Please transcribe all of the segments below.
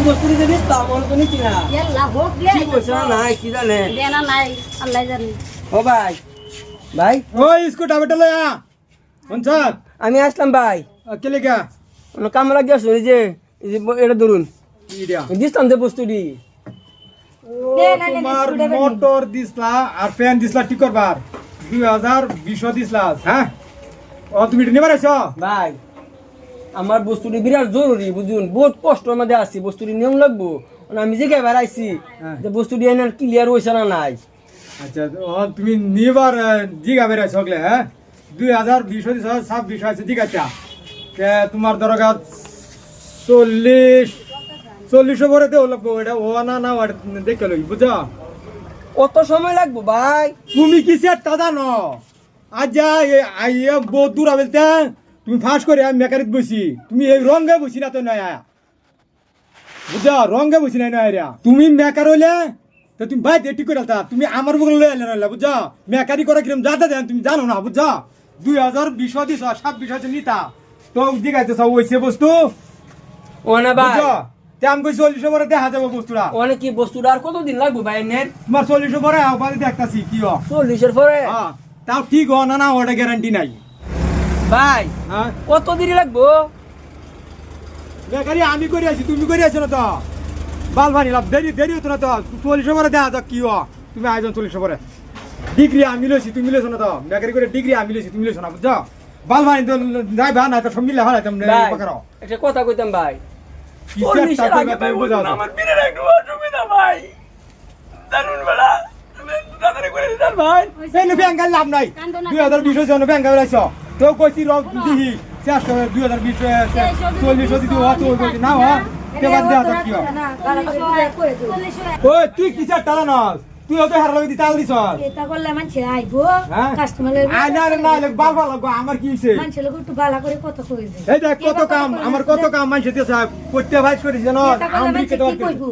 বস্তু দিবি তো আমার তো নিছি না ইয়াল্লা হোক লে কি কইছ না কি জানে দেনা নাই আল্লাহ জানে ও ভাই ভাই ওই স্কুটা বেটা লয়া পঞ্চায়েত আমি আসলাম ভাই কে লেগা অন্য কাম লাগিয়ে আসো এই যে এটা ধরুন ইডিয়া দিস্তাম যে বস্তুটি তোমার মোটর দিছলা আর ফ্যান দিছলা ঠিক করবার 2020 দিছলা হ্যাঁ ও তুমি নিবার আছো ভাই আমার বস্তুটি বিরাট জরুরি বুঝুন বহুত কষ্টের মধ্যে আছি বস্তুটি নিয়ম লাগবো আমি যে এবার আইছি যে বস্তুটি এনার ক্লিয়ার হয়েছে না নাই আচ্ছা ও তুমি নিবার জিগা বেরা সকলে হ্যাঁ 2020 দিছলা 26 আছে ঠিক আছে কে তোমার দরকার 40 ভরে দেও লাগবো এটা ও না না দেখে লই বুঝা কত সময় লাগবো ভাই তুমি কিসে টাদা ন আজ আইয়া বহুত দূর আবেলতে তুমি ফাঁস করে আমি মেকারিত বসি তুমি এই রঙে বসি না তো নয় বুঝা রঙে বসি নাই নয় তুমি মেকার হইলে তো তুমি ভাই ঠিক করে আলতা তুমি আমার বগল লয়ে আলে নইলা বুঝা মেকারি করে কিরম যাতে দেন তুমি জানো না বুঝা 2020 দিছ 27 আছে নিতা তো দিগাইতে সব ওইছে বস্তু ও না ভাই বুঝা তে আমি কই 40 ভরে দেখা যাবে বস্তুটা অনেক কি বস্তুটা আর কতদিন লাগবে ভাই এনের তোমার 40 ভরে আবাদি দেখতাছি কি হ 40 এর পরে হ্যাঁ তাও ঠিক হ না না ওটা গ্যারান্টি নাই ভাই হ্যাঁ কত দেরি লাগবো বেকারি আমি করে আছি তুমি করে আছো না তো বাল ভানি লাভ দেরি দেরি হতো না তো 40 ভরে দেখা যাক কি হ তুমি আয়োজন 40 ভরে ডিগ্রি আমি লইছি তুমি লইছো না তো বেকারি করে ডিগ্রি আমি লইছি তুমি লইছো না বুঝছো বাল ভানি তো যাই বা না তো সব মিলে হয় তুমি ভাই পাকারো এটা কথা কইতাম ভাই কিসের টাকা তুমি বুঝাও আমার বিনের একটু অসুবিধা ভাই জানুন বেলা তাড়াতাড়ি করে দিতাম ভাই এই নে ব্যাংক লাভ নাই 2020 জন ব্যাংক আইছো তো কইছি রং দিহি শেষ করে 2020 40 দিদি হতো কইছি না হ কে বাদ দেয়া তো কি হ ওই তুই কিসের টাকা নস তুই তো হার লাগি তাল দিছ এটা করলে মানুষ আইবো হ্যাঁ? কাস্টমার আই না রে না বাল বাল লাগবো আমার কি হইছে মানুষ লোক একটু বালা করে কত কইছে এই দেখ কত কাম আমার কত কাম মানছে দিছে করতে ভাইস করিস জানো এটা করলে আমি মানুষ কে কি কইবো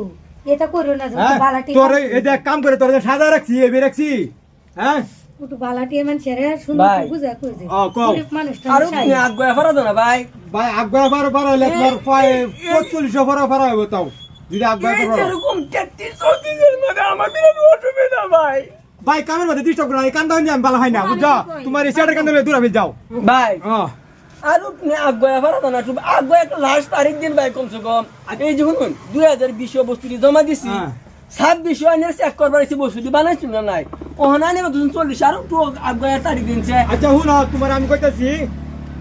এটা করো না হ্যাঁ বালাটি তোর এই দেখ কাম করে তোর সাদা রাখছি এবে রাখছি হ্যাঁ একটু বালাটি মানুষের সুন্দর ভাই। বুঝা কইছে ও, কও। মানুষটা আর তুমি আগুয়া ফারা দাও না ভাই ভাই আগুয়া বারো বারো হলে তোর পায়ে 45 বারো বারো হইব তাও যদি আগুয়া বারো এরকম 33 এর মধ্যে আমার বিরাট অসুবিধা ভাই ভাই কামের মধ্যে ডিস্টার্ব করা এই কান্দা আমি ভালো হয় না বুঝছো তোমার এই সেটার কান্দা দূর আমি যাও ভাই হ্যাঁ আর তুমি আগুয়া ফারা দাও না তুমি আগুয়া একটা লাস্ট তারিখ দিন ভাই কমসে কম এই যে শুনুন 2020 বস্তুটি জমা দিছি হ্যাঁ। 26 আইনের চেক করবার এসে বস্তুটি বানাইছি না নাই ওহনা নেবে 240 আর একটু আগুয়া তারিখ দিনছে আচ্ছা হুন তোমার আমি কইতাছি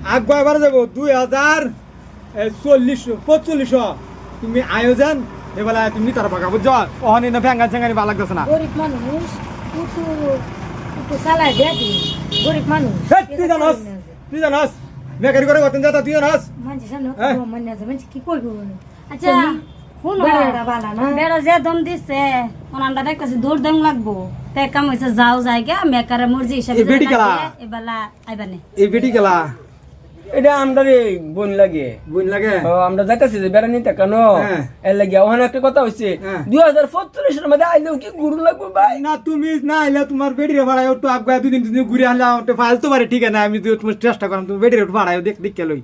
আগুয়া বারো যাবো 2040 তুমি আয়োজন এবেলা তুমি তার পাকা বুঝছো ওখানে না ভ্যাঙ্গা চ্যাঙ্গানি ভালো লাগতেছে না গরিব মানুষ একটু একটু চালাই দেয়া দিন গরিব মানুষ হেই, তুই জানাস বেকারি করে গতন যাতা তুই জানাস মানুষ সামনে হ্যাঁ? মানে আছে মানুষ কি কইবো আচ্ছা শুনো বেড়া বালা না বেড়া যে দম দিছে ওনানটা দেখতেছি দূর দম লাগবো তাই কাম হয়েছে যাও জায়গা মেকারে মর্জি হিসাবে এই বেটি খেলা। এবেলা আইবানে এই বেটি গেলা এটা আমরা রে বোন লাগে বুঝ লাগে ও, আমরা যাইতাছি যে বেড়া নিতে কেন হ্যাঁ। এর লাগে ওখানে একটা কথা হইছে হ্যাঁ। 2045 এর মধ্যে আইলেও কি গুরু লাগবে ভাই না তুমি না এলে তোমার বেটি রে ভাড়ায় একটু আগুয়া দুদিন ঘুরে আনলা ফাইল তো পারে ঠিক আছে আমি তোমার চেষ্টা করাম তুমি বেটি রে ভাড়ায় দেখ দেখ লই